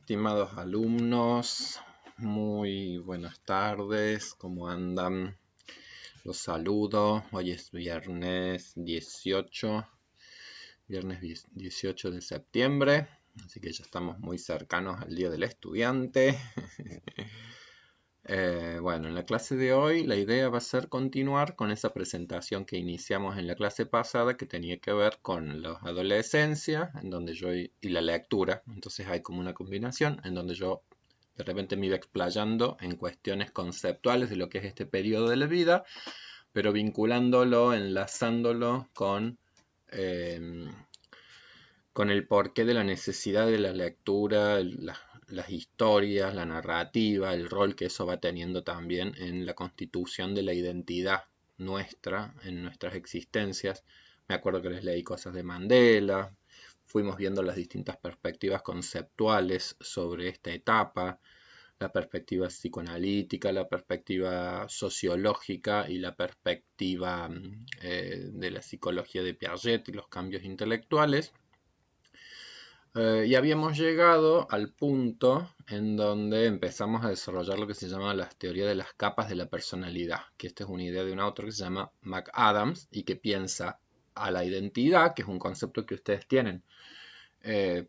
Estimados alumnos, muy buenas tardes, ¿cómo andan? Los saludo, hoy es viernes 18 de septiembre, así que ya estamos muy cercanos al Día del Estudiante. Bueno, en la clase de hoy la idea va a ser continuar con esa presentación que iniciamos en la clase pasada que tenía que ver con la adolescencia en donde y la lectura. Entonces hay como una combinación en donde yo de repente me iba explayando en cuestiones conceptuales de lo que es este periodo de la vida, pero vinculándolo, enlazándolo con el porqué de la necesidad de la lectura, las historias, la narrativa, el rol que eso va teniendo también en la constitución de la identidad nuestra, en nuestras existencias. Me acuerdo que les leí cosas de Mandela, fuimos viendo las distintas perspectivas conceptuales sobre esta etapa, la perspectiva psicoanalítica, la perspectiva sociológica y la perspectiva de la psicología de Piaget y los cambios intelectuales. Y habíamos llegado al punto en donde empezamos a desarrollar lo que se llama la teoría de las capas de la personalidad, que esta es una idea de un autor que se llama McAdams y que piensa a la identidad, que es un concepto que ustedes tienen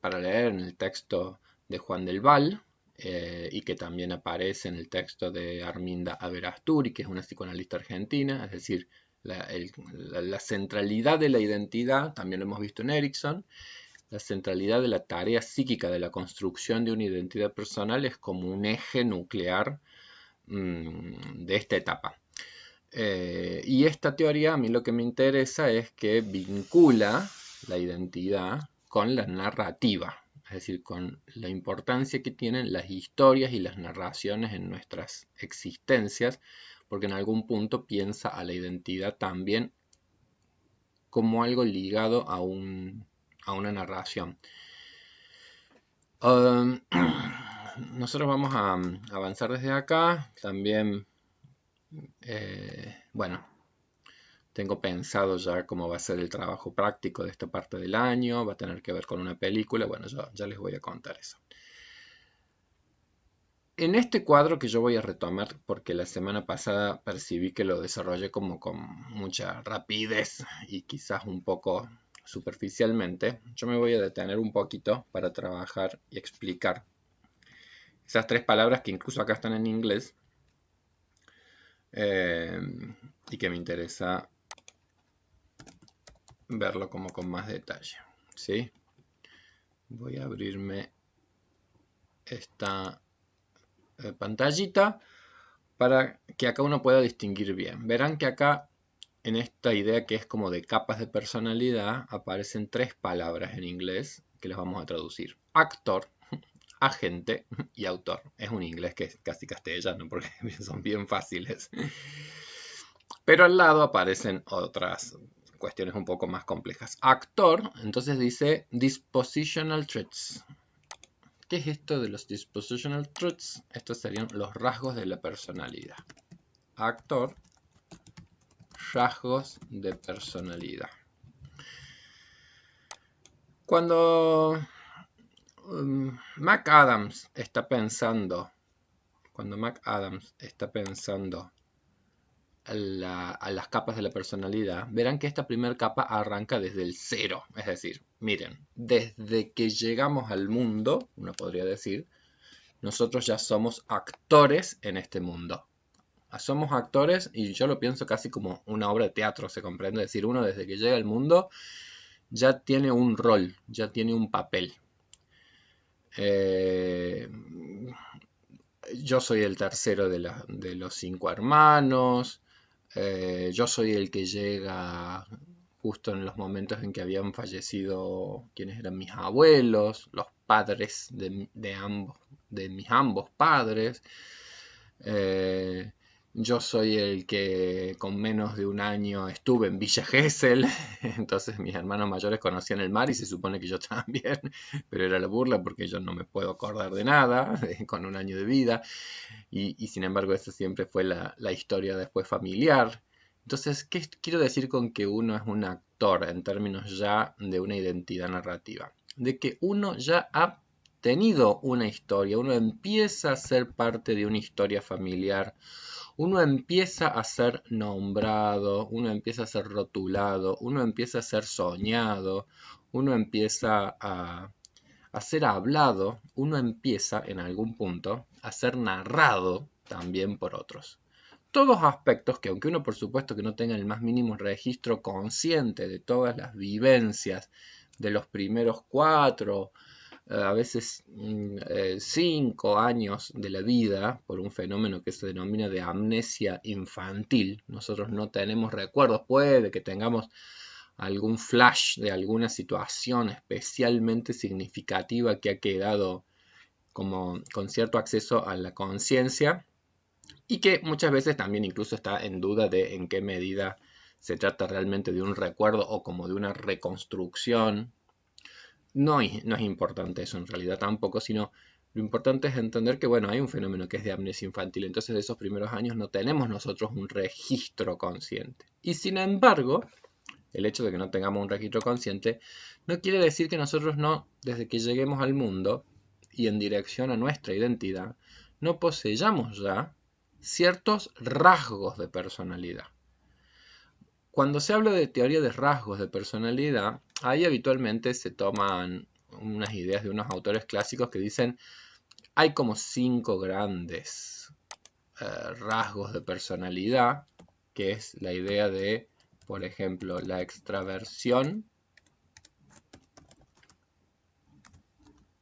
para leer en el texto de Juan del Val, y que también aparece en el texto de Arminda Averasturi, que es una psicoanalista argentina, es decir, la centralidad de la identidad, también lo hemos visto en Erikson. La centralidad de la tarea psíquica de la construcción de una identidad personal es como un eje nuclear de esta etapa. Y esta teoría a mí lo que me interesa es que vincula la identidad con la narrativa, es decir, con la importancia que tienen las historias y las narraciones en nuestras existencias, porque en algún punto piensa a la identidad también como algo ligado a una narración. Nosotros vamos a avanzar desde acá. También, bueno, tengo pensado ya cómo va a ser el trabajo práctico de esta parte del año. Va a tener que ver con una película. Bueno, ya les voy a contar eso. En este cuadro que yo voy a retomar, porque la semana pasada percibí que lo desarrollé como con mucha rapidez y quizás un poco superficialmente, yo me voy a detener un poquito para trabajar y explicar esas tres palabras que incluso acá están en inglés y que me interesa verlo como con más detalle, ¿sí? Voy a abrirme esta pantallita para que acá uno pueda distinguir bien. Verán que acá en esta idea que es como de capas de personalidad aparecen tres palabras en inglés que las vamos a traducir. Actor, agente y autor. Es un inglés que es casi castellano porque son bien fáciles. Pero al lado aparecen otras cuestiones un poco más complejas. Actor, entonces dice dispositional traits. ¿Qué es esto de los dispositional traits? Estos serían los rasgos de la personalidad. Actor, rasgos de personalidad. Cuando McAdams está pensando a las capas de la personalidad, verán que esta primera capa arranca desde el cero. Es decir, miren, desde que llegamos al mundo, uno podría decir, nosotros ya somos actores en este mundo. Somos actores y yo lo pienso casi como una obra de teatro, se comprende. Es decir, uno desde que llega al mundo ya tiene un rol, ya tiene un papel. Yo soy el tercero de los 5 hermanos. Yo soy el que llega justo en los momentos en que habían fallecido quienes eran mis abuelos, los padres de mis ambos padres. Yo soy el que con menos de un año estuve en Villa Gesell, entonces mis hermanos mayores conocían el mar y se supone que yo también, pero era la burla porque yo no me puedo acordar de nada con un año de vida y sin embargo esa siempre fue la historia después familiar. Entonces, ¿qué quiero decir con que uno es un actor en términos ya de una identidad narrativa? De que uno ya ha tenido una historia, uno empieza a ser parte de una historia familiar, uno empieza a ser nombrado, uno empieza a ser rotulado, uno empieza a ser soñado, uno empieza a ser hablado, uno empieza en algún punto a ser narrado también por otros. Todos aspectos que, aunque uno por supuesto que no tenga el más mínimo registro consciente de todas las vivencias de los primeros 4, a veces 5 años de la vida, por un fenómeno que se denomina de amnesia infantil, nosotros no tenemos recuerdos, puede que tengamos algún flash de alguna situación especialmente significativa que ha quedado como con cierto acceso a la conciencia, y que muchas veces también incluso está en duda de en qué medida se trata realmente de un recuerdo o como de una reconstrucción. No es importante eso en realidad tampoco, sino lo importante es entender que, bueno, hay un fenómeno que es de amnesia infantil, entonces de esos primeros años no tenemos nosotros un registro consciente. Y sin embargo, el hecho de que no tengamos un registro consciente no quiere decir que nosotros no, desde que lleguemos al mundo y en dirección a nuestra identidad, no poseyamos ya ciertos rasgos de personalidad. Cuando se habla de teoría de rasgos de personalidad, ahí habitualmente se toman unas ideas de unos autores clásicos que dicen hay como 5 grandes rasgos de personalidad, que es la idea de, por ejemplo, la extraversión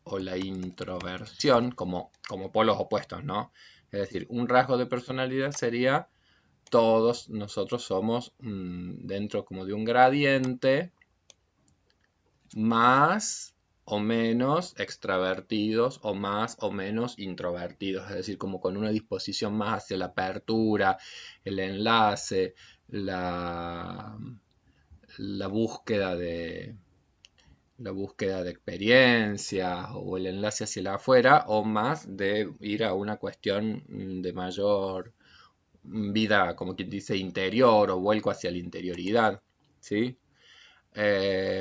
o la introversión como polos opuestos, ¿no? Es decir, un rasgo de personalidad sería todos nosotros somos dentro como de un gradiente más o menos extravertidos o más o menos introvertidos, es decir, como con una disposición más hacia la apertura, el enlace, la búsqueda de experiencias o el enlace hacia el afuera, o más de ir a una cuestión de mayor vida, como quien dice, interior o vuelco hacia la interioridad, ¿sí?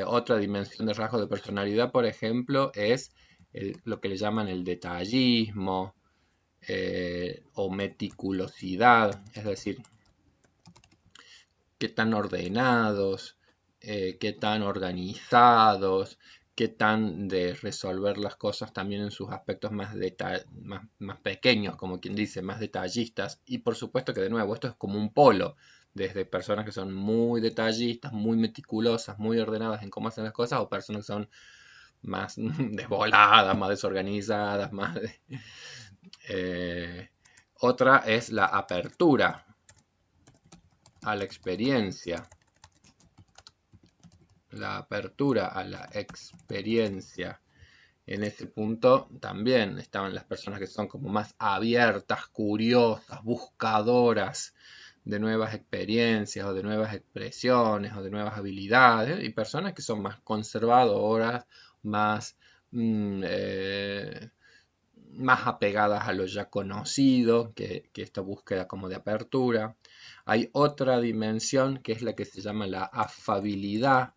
Otra dimensión de rasgos de personalidad, por ejemplo, es lo que le llaman el detallismo o meticulosidad, es decir, qué tan ordenados, qué tan organizados, qué tan de resolver las cosas también en sus aspectos más pequeños, como quien dice, más detallistas. Y por supuesto que de nuevo, esto es como un polo, desde personas que son muy detallistas, muy meticulosas, muy ordenadas en cómo hacen las cosas, o personas que son más desvoladas, más desorganizadas, otra es la apertura a la experiencia. La apertura a la experiencia. En ese punto también estaban las personas que son como más abiertas, curiosas, buscadoras de nuevas experiencias o de nuevas expresiones o de nuevas habilidades, y personas que son más conservadoras, más, más apegadas a lo ya conocido, que esta búsqueda como de apertura. Hay otra dimensión que es la que se llama la afabilidad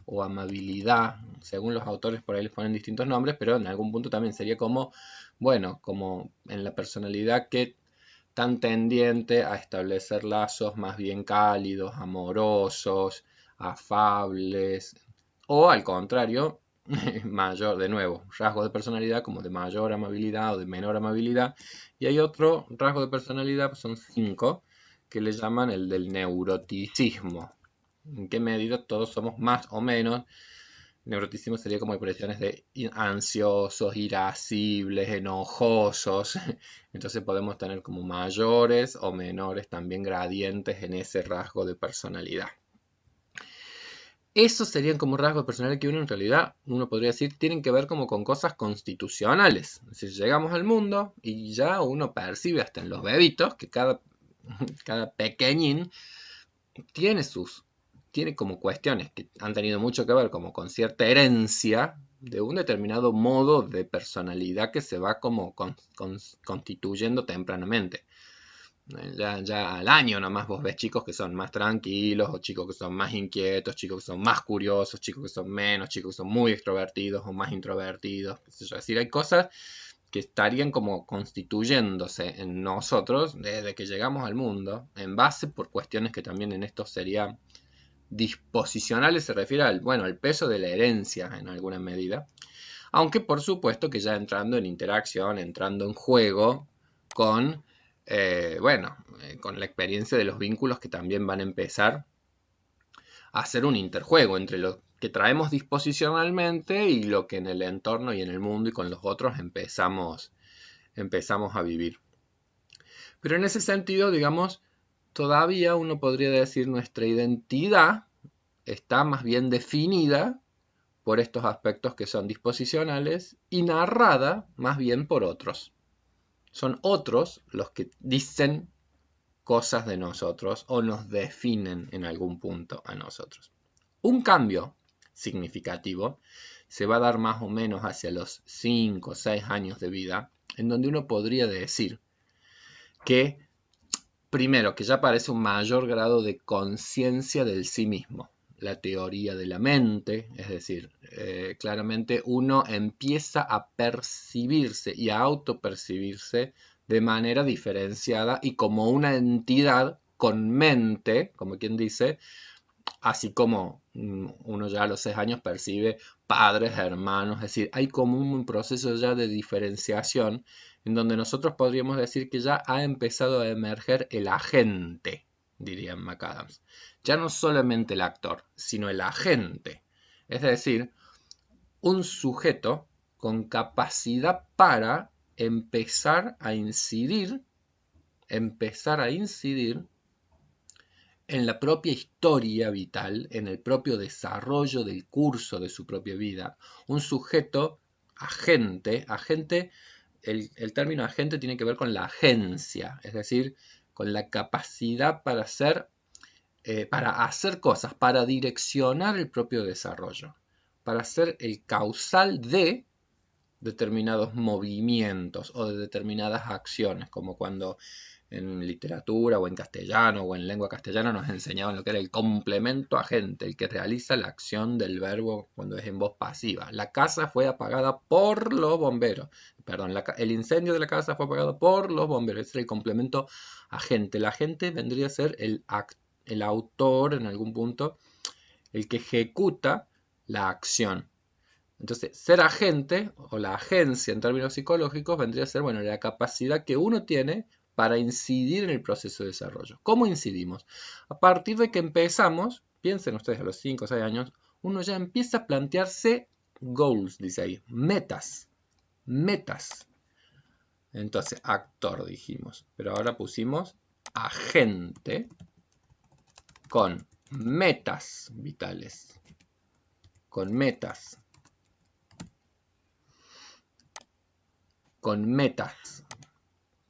o amabilidad, según los autores por ahí les ponen distintos nombres, pero en algún punto también sería como, bueno, como en la personalidad que tan tendiente a establecer lazos más bien cálidos, amorosos, afables, o al contrario, mayor, de nuevo, rasgos de personalidad como de mayor amabilidad o de menor amabilidad. Y hay otro rasgo de personalidad, son 5, que le llaman el del neuroticismo. ¿En qué medida todos somos más o menos? Neuroticismo sería como expresiones de ansiosos, irascibles, enojosos. Entonces podemos tener como mayores o menores también gradientes en ese rasgo de personalidad. Esos serían como rasgos de personalidad que uno en realidad, uno podría decir, tienen que ver como con cosas constitucionales. Es decir, llegamos al mundo y ya uno percibe hasta en los bebitos que cada pequeñín tiene como cuestiones que han tenido mucho que ver como con cierta herencia de un determinado modo de personalidad que se va como constituyendo tempranamente. Ya al año nomás vos ves chicos que son más tranquilos, o chicos que son más inquietos, chicos que son más curiosos, chicos que son menos, chicos que son muy extrovertidos o más introvertidos, qué sé yo. Es decir, hay cosas que estarían como constituyéndose en nosotros desde que llegamos al mundo, en base por cuestiones que también en esto sería disposicionales, se refiere al, bueno, al peso de la herencia en alguna medida, aunque por supuesto que ya entrando en interacción, entrando en juego con, con la experiencia de los vínculos que también van a empezar a hacer un interjuego entre lo que traemos disposicionalmente y lo que en el entorno y en el mundo y con los otros empezamos a vivir. Pero en ese sentido, digamos, todavía uno podría decir nuestra identidad está más bien definida por estos aspectos que son disposicionales y narrada más bien por otros. Son otros los que dicen cosas de nosotros o nos definen en algún punto a nosotros. Un cambio significativo se va a dar más o menos hacia los 5 o 6 años de vida, en donde uno podría decir que, primero, que ya aparece un mayor grado de conciencia del sí mismo, la teoría de la mente, es decir, claramente uno empieza a percibirse y a autopercibirse de manera diferenciada y como una entidad con mente, como quien dice, así como uno ya a los 6 años percibe padres, hermanos, es decir, hay como un proceso ya de diferenciación en donde nosotros podríamos decir que ya ha empezado a emerger el agente, diría McAdams. Ya no solamente el actor, sino el agente. Es decir, un sujeto con capacidad para empezar a incidir en la propia historia vital, en el propio desarrollo del curso de su propia vida, un sujeto agente, el término agente tiene que ver con la agencia, es decir, con la capacidad para hacer cosas, para direccionar el propio desarrollo, para ser el causal de determinados movimientos o de determinadas acciones, como cuando en literatura o en castellano o en lengua castellana nos enseñaban lo que era el complemento agente, el que realiza la acción del verbo cuando es en voz pasiva. La casa fue apagada por los bomberos. Perdón, el incendio de la casa fue apagado por los bomberos. Ese es el complemento agente. El agente vendría a ser el autor en algún punto, el que ejecuta la acción. Entonces, ser agente o la agencia en términos psicológicos vendría a ser, bueno, la capacidad que uno tiene para incidir en el proceso de desarrollo. ¿Cómo incidimos? A partir de que empezamos, piensen ustedes a los 5 o 6 años, uno ya empieza a plantearse goals, dice ahí, metas. Entonces, actor dijimos, pero ahora pusimos agente con metas vitales, con metas,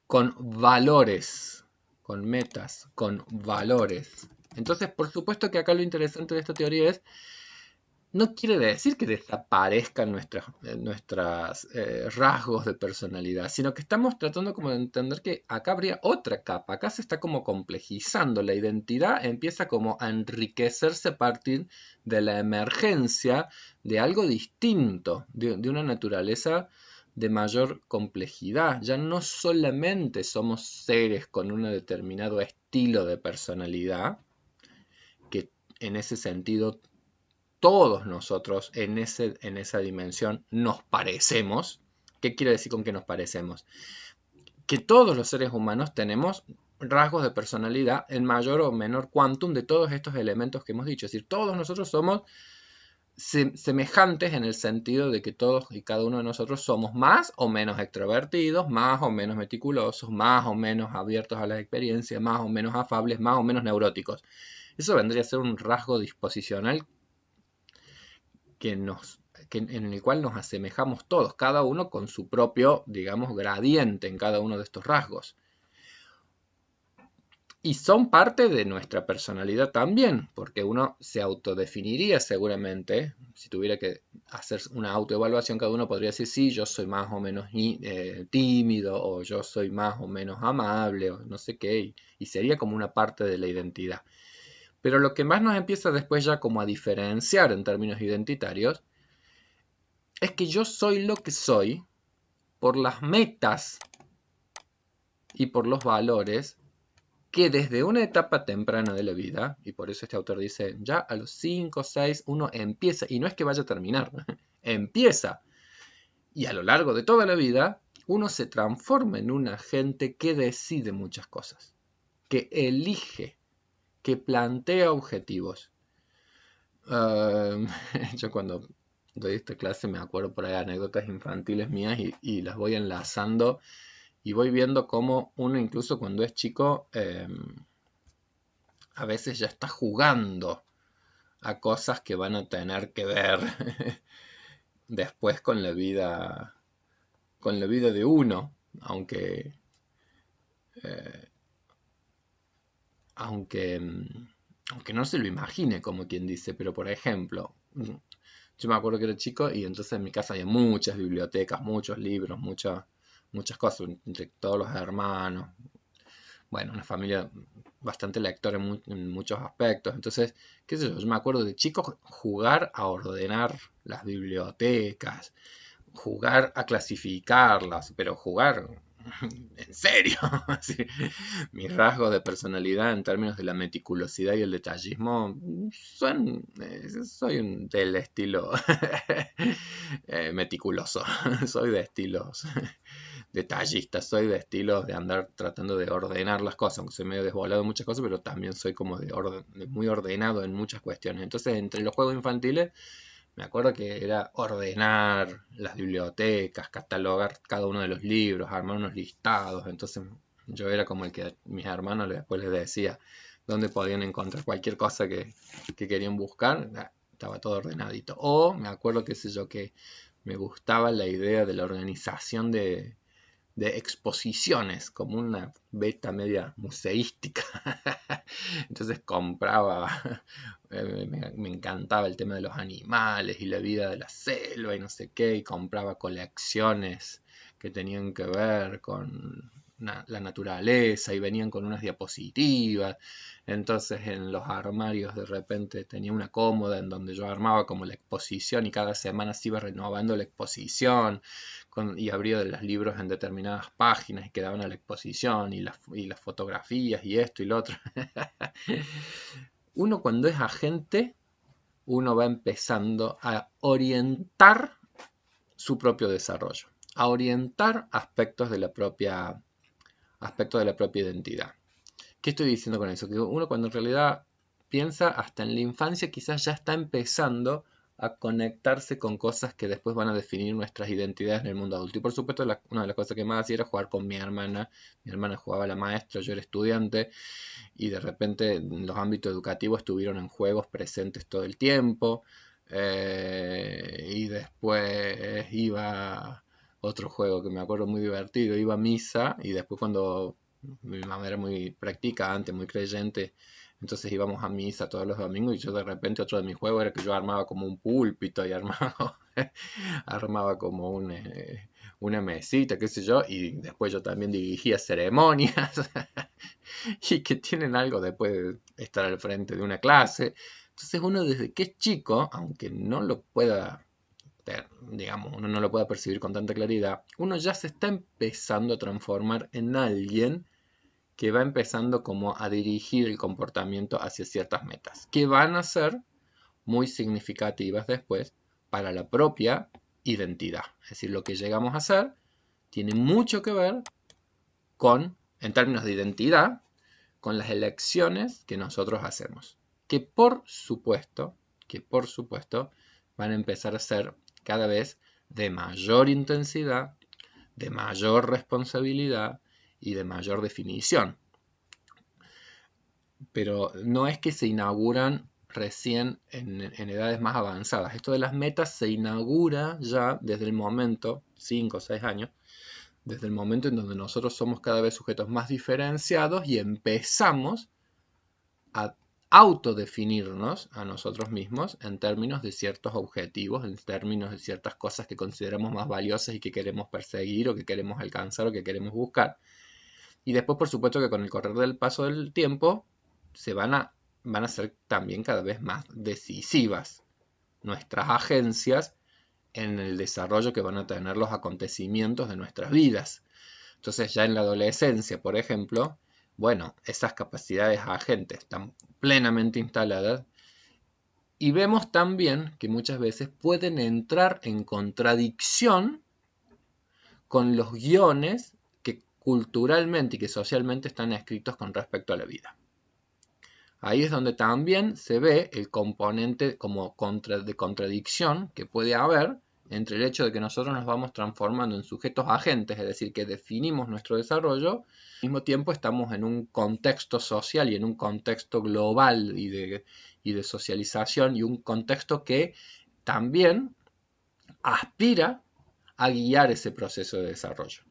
con valores, con metas, con valores. Entonces, por supuesto que acá lo interesante de esta teoría es, no quiere decir que desaparezcan nuestros rasgos de personalidad, sino que estamos tratando como de entender que acá habría otra capa, acá se está como complejizando, la identidad empieza como a enriquecerse a partir de la emergencia de algo distinto, de una naturaleza de mayor complejidad. Ya no solamente somos seres con un determinado estilo de personalidad, que en ese sentido todos nosotros en esa dimensión nos parecemos. ¿Qué quiere decir con que nos parecemos? Que todos los seres humanos tenemos rasgos de personalidad en mayor o menor quantum de todos estos elementos que hemos dicho. Es decir, todos nosotros somos semejantes en el sentido de que todos y cada uno de nosotros somos más o menos extrovertidos, más o menos meticulosos, más o menos abiertos a las experiencias, más o menos afables, más o menos neuróticos. Eso vendría a ser un rasgo disposicional en el cual nos asemejamos todos, cada uno con su propio, digamos, gradiente en cada uno de estos rasgos. Y son parte de nuestra personalidad también, porque uno se autodefiniría seguramente, si tuviera que hacer una autoevaluación, cada uno podría decir, sí, yo soy más o menos tímido, o yo soy más o menos amable, o no sé qué, y sería como una parte de la identidad. Pero lo que más nos empieza después ya como a diferenciar en términos identitarios, es que yo soy lo que soy por las metas y por los valores que desde una etapa temprana de la vida, y por eso este autor dice, ya a los 5 o 6 uno empieza, y no es que vaya a terminar, empieza, y a lo largo de toda la vida uno se transforma en un agente que decide muchas cosas, que elige, que plantea objetivos. Yo cuando doy esta clase me acuerdo por ahí anécdotas infantiles mías y las voy enlazando y voy viendo cómo uno incluso cuando es chico a veces ya está jugando a cosas que van a tener que ver después con la vida de uno, aunque, eh, aunque, aunque no se lo imagine, como quien dice, pero por ejemplo, yo me acuerdo que era chico y entonces en mi casa había muchas bibliotecas, muchos libros, muchas cosas, entre todos los hermanos, bueno, una familia bastante lectora en muchos aspectos. Entonces, qué sé yo me acuerdo de chicos jugar a ordenar las bibliotecas, jugar a clasificarlas, pero jugar en serio. Así, mis rasgos de personalidad en términos de la meticulosidad y el detallismo soy del estilo meticuloso, soy de estilos detallista, soy de estilos de andar tratando de ordenar las cosas, aunque soy medio desvolado en muchas cosas, pero también soy como de muy ordenado en muchas cuestiones. Entonces, entre los juegos infantiles, me acuerdo que era ordenar las bibliotecas, catalogar cada uno de los libros, armar unos listados. Entonces, yo era como el que a mis hermanos después les decía dónde podían encontrar cualquier cosa que querían buscar. Estaba todo ordenadito. O me acuerdo, qué sé yo, que me gustaba la idea de la organización de exposiciones, como una beta media museística. Entonces compraba, me encantaba el tema de los animales y la vida de la selva y no sé qué, y compraba colecciones que tenían que ver con la naturaleza y venían con unas diapositivas. Entonces en los armarios de repente tenía una cómoda en donde yo armaba como la exposición y cada semana se iba renovando la exposición y abría los libros en determinadas páginas y quedaban a la exposición y las fotografías y esto y lo otro. Uno cuando es agente, uno va empezando a orientar su propio desarrollo, a orientar aspectos de la propia identidad. ¿Qué estoy diciendo con eso? Que uno cuando en realidad piensa hasta en la infancia quizás ya está empezando a conectarse con cosas que después van a definir nuestras identidades en el mundo adulto. Y por supuesto una de las cosas que más hacía era jugar con mi hermana. Mi hermana jugaba a la maestra, yo era estudiante y de repente los ámbitos educativos estuvieron en juegos presentes todo el tiempo. Y después iba otro juego que me acuerdo muy divertido, iba a misa y después cuando mi mamá era muy practicante, muy creyente, entonces íbamos a misa todos los domingos y yo de repente otro de mis juegos era que yo armaba como un púlpito y armaba como una mesita, qué sé yo, y después yo también dirigía ceremonias y que tienen algo después de estar al frente de una clase. Entonces uno desde que es chico, aunque no lo pueda digamos, uno no lo pueda percibir con tanta claridad, uno ya se está empezando a transformar en alguien que va empezando como a dirigir el comportamiento hacia ciertas metas, que van a ser muy significativas después para la propia identidad. Es decir, lo que llegamos a hacer tiene mucho que ver con, en términos de identidad, con las elecciones que nosotros hacemos. Que por supuesto, van a empezar a ser cada vez de mayor intensidad, de mayor responsabilidad y de mayor definición. Pero no es que se inauguran recién en edades más avanzadas. Esto de las metas se inaugura ya desde el momento, 5 o 6 años, desde el momento en donde nosotros somos cada vez sujetos más diferenciados y empezamos a autodefinirnos a nosotros mismos en términos de ciertos objetivos, en términos de ciertas cosas que consideramos más valiosas y que queremos perseguir o que queremos alcanzar o que queremos buscar. Y después, por supuesto, que con el correr del paso del tiempo van a ser también cada vez más decisivas nuestras agencias en el desarrollo que van a tener los acontecimientos de nuestras vidas. Entonces, ya en la adolescencia, por ejemplo, bueno, esas capacidades agentes están plenamente instaladas y vemos también que muchas veces pueden entrar en contradicción con los guiones que culturalmente y que socialmente están escritos con respecto a la vida. Ahí es donde también se ve el componente como de contradicción que puede haber entre el hecho de que nosotros nos vamos transformando en sujetos agentes, es decir, que definimos nuestro desarrollo, al mismo tiempo estamos en un contexto social y en un contexto global y de socialización y un contexto que también aspira a guiar ese proceso de desarrollo.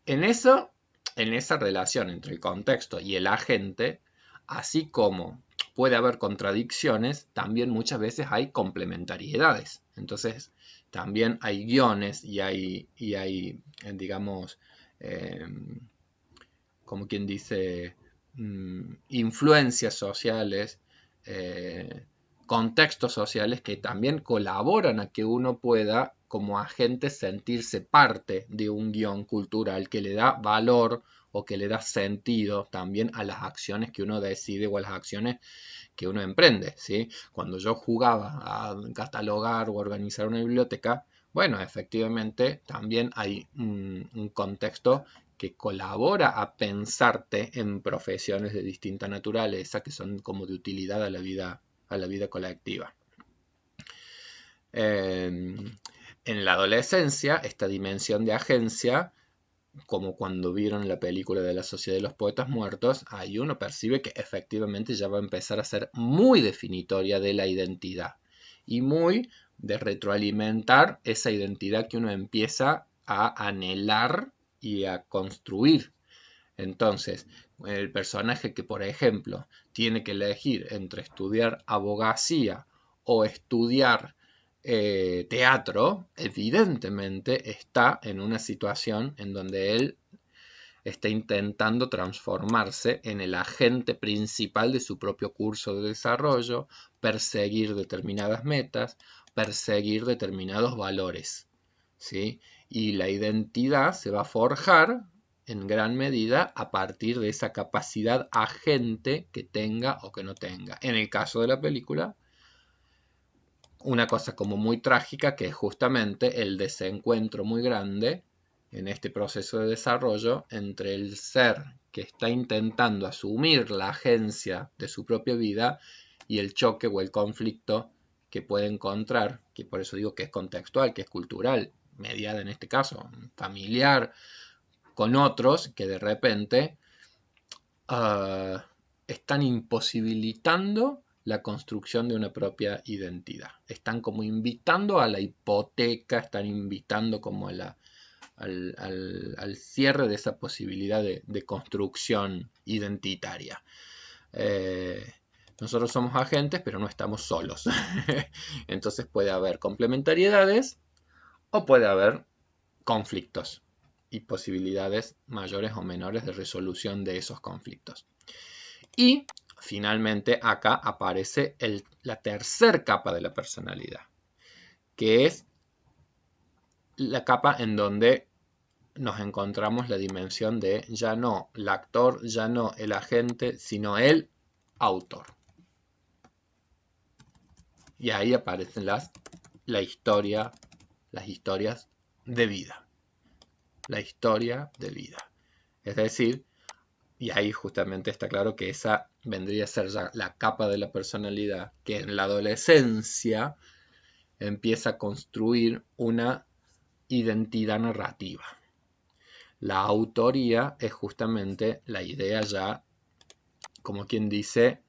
En esa relación entre el contexto y el agente, así como puede haber contradicciones, también muchas veces hay complementariedades. Entonces, también hay guiones y hay digamos, como quien dice, influencias sociales, contextos sociales que también colaboran a que uno pueda, como agente, sentirse parte de un guión cultural que le da valor o que le da sentido también a las acciones que uno decide o a las acciones que uno emprende, ¿sí? Cuando yo jugaba a catalogar o organizar una biblioteca, bueno, efectivamente también hay un contexto que colabora a pensarte en profesiones de distinta naturaleza que son como de utilidad a la vida colectiva. En la adolescencia, esta dimensión de agencia, como cuando vieron la película de la Sociedad de los Poetas Muertos, ahí uno percibe que efectivamente ya va a empezar a ser muy definitoria de la identidad y muy de retroalimentar esa identidad que uno empieza a anhelar y a construir. Entonces, el personaje que, por ejemplo, tiene que elegir entre estudiar abogacía o estudiar teatro, evidentemente está en una situación en donde él está intentando transformarse en el agente principal de su propio curso de desarrollo, perseguir determinadas metas, perseguir determinados valores, ¿sí? Y la identidad se va a forjar en gran medida a partir de esa capacidad agente que tenga o que no tenga. En el caso de la película, una cosa como muy trágica, que es justamente el desencuentro muy grande en este proceso de desarrollo entre el ser que está intentando asumir la agencia de su propia vida y el choque o el conflicto que puede encontrar, que por eso digo que es contextual, que es cultural, mediada en este caso, familiar, con otros que de repente están imposibilitando la construcción de una propia identidad. Están como invitando a la hipoteca, están invitando como al cierre de esa posibilidad de construcción identitaria. Nosotros somos agentes, pero no estamos solos. Entonces puede haber complementariedades o puede haber conflictos y posibilidades mayores o menores de resolución de esos conflictos. Y finalmente acá aparece la tercera capa de la personalidad, que es la capa en donde nos encontramos la dimensión de ya no el actor, ya no el agente, sino el autor. Y ahí aparecen las historias de vida. La historia de vida. Es decir, y ahí justamente está claro que esa vendría a ser ya la capa de la personalidad que en la adolescencia empieza a construir una identidad narrativa. La autoría es justamente la idea ya, como quien dice,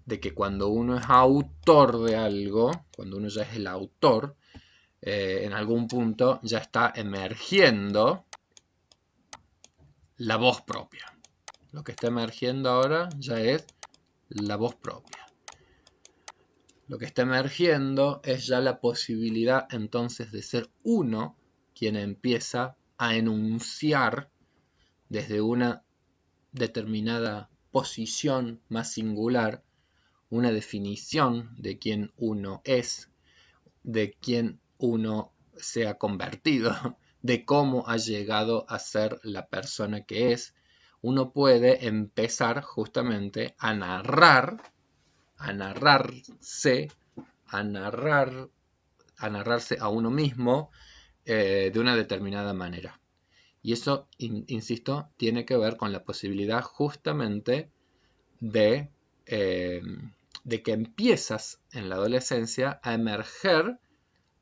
de que cuando uno es autor de algo, cuando uno ya es el autor, en algún punto ya está emergiendo la voz propia. Lo que está emergiendo ahora ya es la voz propia. Lo que está emergiendo es ya la posibilidad entonces de ser uno quien empieza a enunciar desde una determinada posición más singular una definición de quién uno es, de quién uno se ha convertido, de cómo ha llegado a ser la persona que es. Uno puede empezar justamente a narrarse, a narrarse a uno mismo de una determinada manera. Y eso, insisto, tiene que ver con la posibilidad justamente de, de que empiezas en la adolescencia a emerger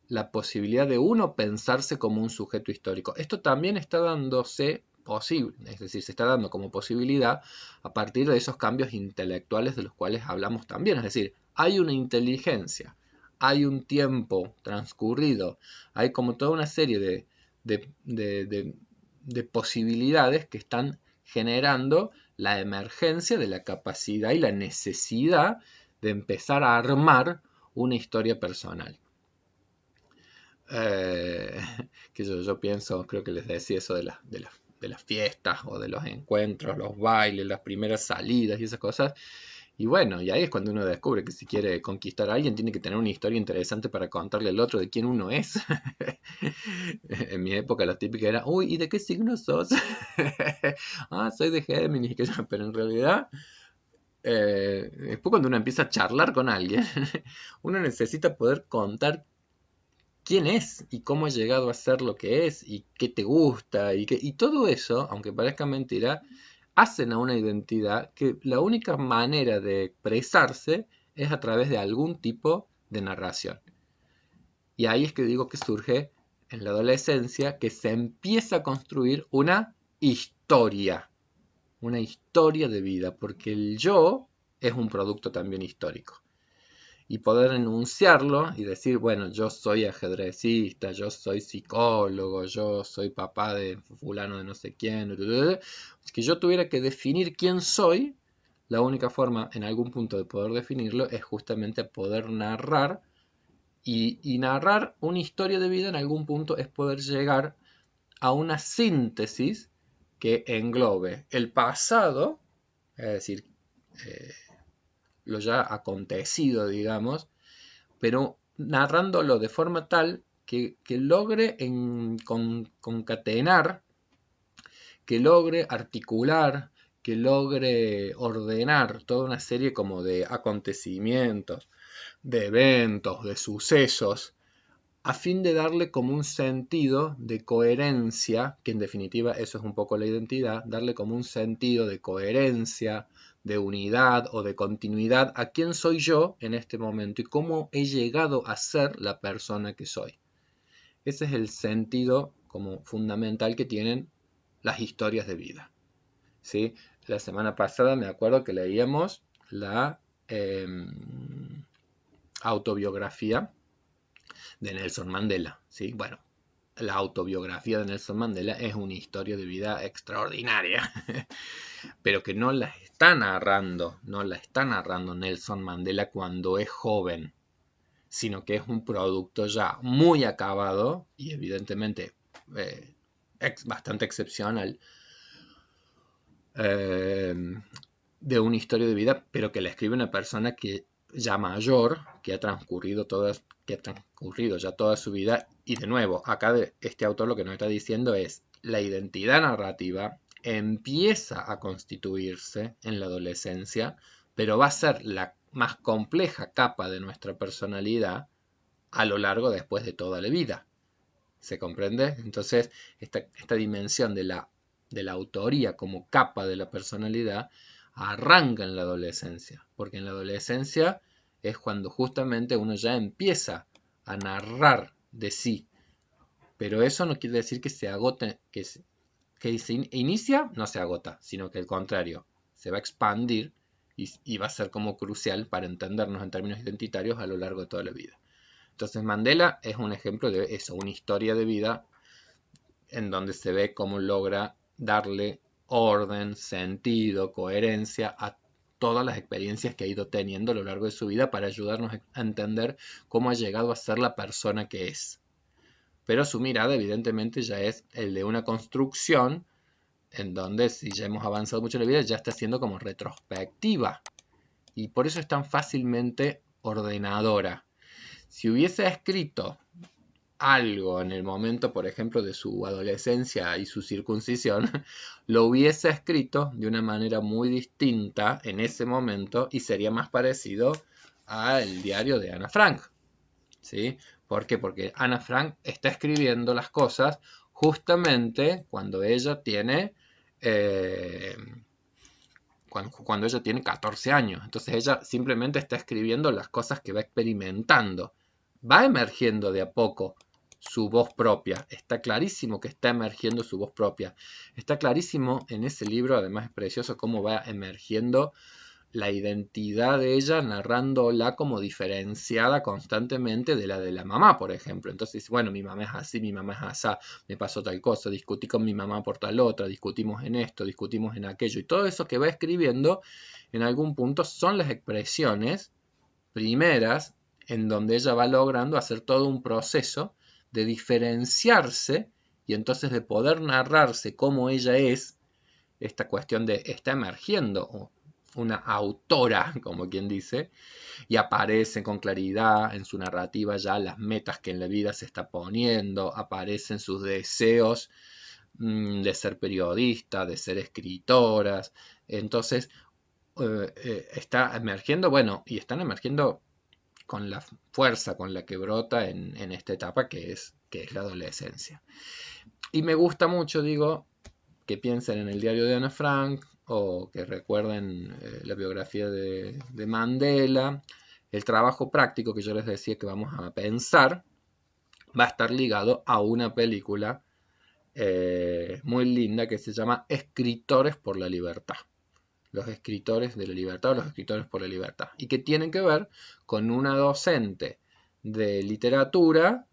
la posibilidad de uno pensarse como un sujeto histórico. Esto también está dándose posible, es decir, se está dando como posibilidad a partir de esos cambios intelectuales de los cuales hablamos también. Es decir, hay una inteligencia, hay un tiempo transcurrido, hay como toda una serie de posibilidades que están generando la emergencia de la capacidad y la necesidad de empezar a armar una historia personal. Que yo pienso, creo que les decía eso de las fiestas o de los encuentros, los bailes, las primeras salidas y esas cosas. Y bueno, y ahí es cuando uno descubre que si quiere conquistar a alguien tiene que tener una historia interesante para contarle al otro de quién uno es. En mi época la típica era, uy, ¿y de qué signo sos? Ah, soy de Géminis, pero en realidad después cuando uno empieza a charlar con alguien, uno necesita poder contar quién es y cómo ha llegado a ser lo que es y qué te gusta y todo eso, aunque parezca mentira, hacen a una identidad que la única manera de expresarse es a través de algún tipo de narración. Y ahí es que digo que surge en la adolescencia que se empieza a construir una historia de vida, porque el yo es un producto también histórico. Y poder enunciarlo y decir, bueno, yo soy ajedrecista, yo soy psicólogo, yo soy papá de fulano de no sé quién, que yo tuviera que definir quién soy, la única forma en algún punto de poder definirlo es justamente poder narrar y narrar una historia de vida en algún punto es poder llegar a una síntesis que englobe el pasado, es decir, eh, lo ya acontecido, digamos, pero narrándolo de forma tal que logre concatenar, que logre articular, que logre ordenar toda una serie como de acontecimientos, de eventos, de sucesos, a fin de darle como un sentido de coherencia, que en definitiva eso es un poco la identidad, darle como un sentido de coherencia, de unidad o de continuidad a quién soy yo en este momento y cómo he llegado a ser la persona que soy. Ese es el sentido como fundamental que tienen las historias de vida. ¿Sí? La semana pasada me acuerdo que leíamos la autobiografía de Nelson Mandela. ¿Sí? Bueno, la autobiografía de Nelson Mandela es una historia de vida extraordinaria, pero que no la está narrando Nelson Mandela cuando es joven, sino que es un producto ya muy acabado y evidentemente bastante excepcional de una historia de vida, pero que la escribe una persona que ya mayor, que ha transcurrido ya toda su vida. Y de nuevo, acá este autor lo que nos está diciendo es la identidad narrativa empieza a constituirse en la adolescencia, pero va a ser la más compleja capa de nuestra personalidad a lo largo después de toda la vida. ¿Se comprende? Entonces, esta dimensión de la autoría como capa de la personalidad arranca en la adolescencia, porque en la adolescencia es cuando justamente uno ya empieza a narrar de sí, pero eso no quiere decir que se agote, que se inicia, no se agota, sino que al contrario, se va a expandir y va a ser como crucial para entendernos en términos identitarios a lo largo de toda la vida. Entonces Mandela es un ejemplo de eso, una historia de vida en donde se ve cómo logra darle orden, sentido, coherencia a todas las experiencias que ha ido teniendo a lo largo de su vida para ayudarnos a entender cómo ha llegado a ser la persona que es. Pero su mirada evidentemente ya es el de una construcción en donde si ya hemos avanzado mucho en la vida ya está siendo como retrospectiva y por eso es tan fácilmente ordenadora. Si hubiese escrito algo en el momento, por ejemplo, de su adolescencia y su circuncisión, lo hubiese escrito de una manera muy distinta en ese momento y sería más parecido al diario de Ana Frank. ¿Sí? ¿Por qué? Porque Ana Frank está escribiendo las cosas justamente cuando ella tiene cuando ella tiene 14 años. Entonces ella simplemente está escribiendo las cosas que va experimentando. Va emergiendo de a poco su voz propia. Está clarísimo que está emergiendo su voz propia. Está clarísimo en ese libro, además es precioso cómo va emergiendo la identidad de ella, narrándola como diferenciada constantemente de la mamá, por ejemplo. Entonces, bueno, mi mamá es así, mi mamá es asá, me pasó tal cosa, discutí con mi mamá por tal otra, discutimos en esto, discutimos en aquello. Y todo eso que va escribiendo, en algún punto, son las expresiones primeras en donde ella va logrando hacer todo un proceso de diferenciarse y entonces de poder narrarse como ella es, esta cuestión de está emergiendo una autora, como quien dice, y aparecen con claridad en su narrativa ya las metas que en la vida se está poniendo, aparecen sus deseos de ser periodista, de ser escritoras, entonces está emergiendo, bueno, y están emergiendo con la fuerza con la que brota en esta etapa que es la adolescencia. Y me gusta mucho, digo, que piensen en el diario de Ana Frank o que recuerden la biografía de Mandela. El trabajo práctico que yo les decía que vamos a pensar va a estar ligado a una película muy linda que se llama Escritores por la Libertad. Los escritores de la libertad o los escritores por la libertad. Y que tienen que ver con una docente de literatura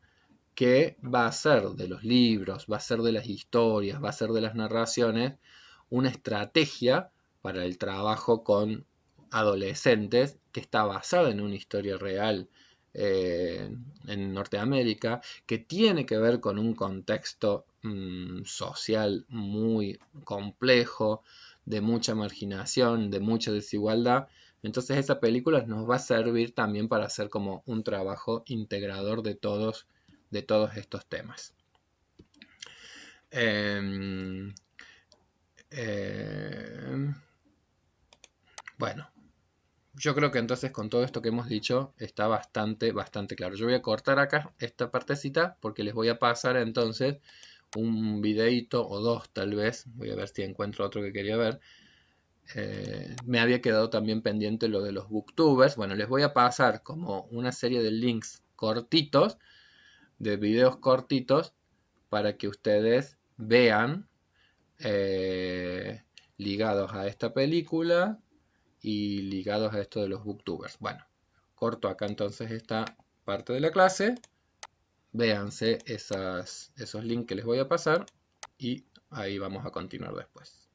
que va a ser de los libros, va a ser de las historias, va a ser de las narraciones, una estrategia para el trabajo con adolescentes que está basada en una historia real en Norteamérica, que tiene que ver con un contexto social muy complejo, de mucha marginación, de mucha desigualdad. Entonces esa película nos va a servir también para hacer como un trabajo integrador de todos estos temas. Bueno, yo creo que entonces con todo esto que hemos dicho está bastante claro. Yo voy a cortar acá esta partecita porque les voy a pasar entonces un videito o dos tal vez. Voy a ver si encuentro otro que quería ver. Me había quedado también pendiente lo de los booktubers. Bueno, les voy a pasar como una serie de links cortitos, de videos cortitos, para que ustedes vean ligados a esta película y ligados a esto de los booktubers. Bueno, corto acá entonces esta parte de la clase. Véanse esos links que les voy a pasar y ahí vamos a continuar después.